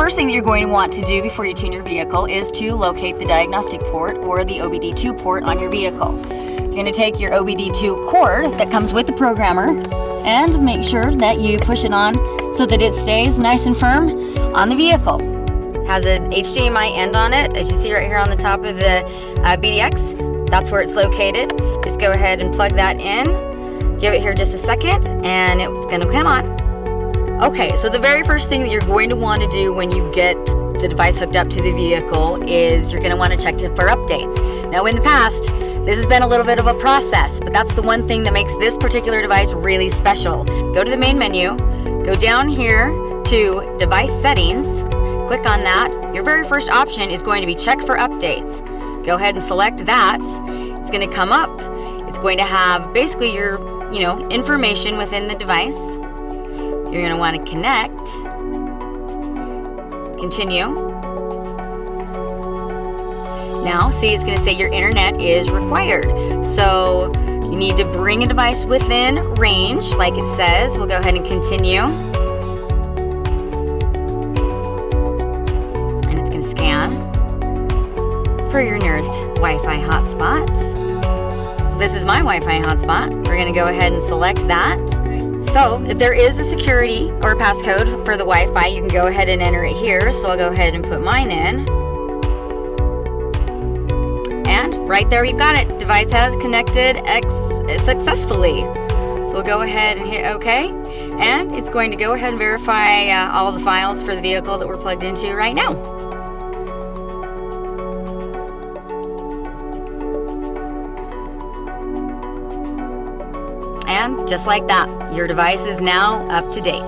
first thing that you're going to want to do before you tune your vehicle is to locate the diagnostic port or the OBD2 port on your vehicle. You're going to take your OBD2 cord that comes with the programmer and make sure that you push it on so that it stays nice and firm on the vehicle. Has an HDMI end on it, as you see right here on the top of the BDX. That's where it's located. Just go ahead and plug that in. Give it here just a second and it's going to come on. Okay, so the very first thing that you're going to want to do when you get the device hooked up to the vehicle is you're going to want to check for updates. Now in the past, this has been a little bit of a process, but that's the one thing that makes this particular device really special. Go to the main menu, go down here to device settings, click on that. Your very first option is going to be check for updates. Go ahead and select that. It's going to come up. It's going to have basically your, information within the device. You're going to want to connect. Continue. Now, see, it's going to say your internet is required. So you need to bring a device within range, like it says. We'll go ahead and continue. And it's going to scan for your nearest Wi-Fi hotspot. This is my Wi-Fi hotspot. We're going to go ahead and select that. So if there is a security or a passcode for the Wi-Fi, you can go ahead and enter it here. So I'll go ahead and put mine in. And right there, you've got it. Device has connected successfully. So we'll go ahead and hit OK. And it's going to go ahead and verify all the files for the vehicle that we're plugged into right now. And just like that, your device is now up to date.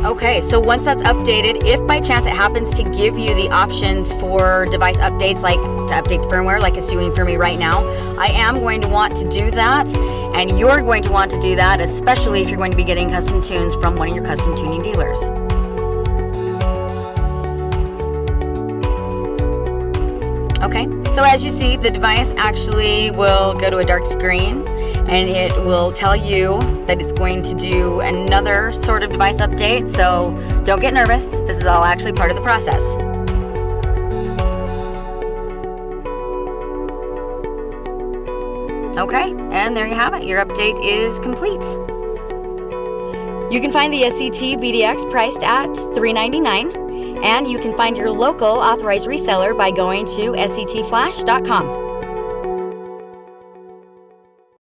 Okay, so once that's updated, if by chance it happens to give you the options for device updates, like to update the firmware like it's doing for me right now, I am going to want to do that, and you're going to want to do that, especially if you're going to be getting custom tunes from one of your custom tuning dealers. Okay, so as you see, the device actually will go to a dark screen, and it will tell you that it's going to do another sort of device update, so don't get nervous. This is all actually part of the process. Okay, and there you have it. Your update is complete. You can find the SCT BDX priced at $399, and you can find your local authorized reseller by going to sctflash.com.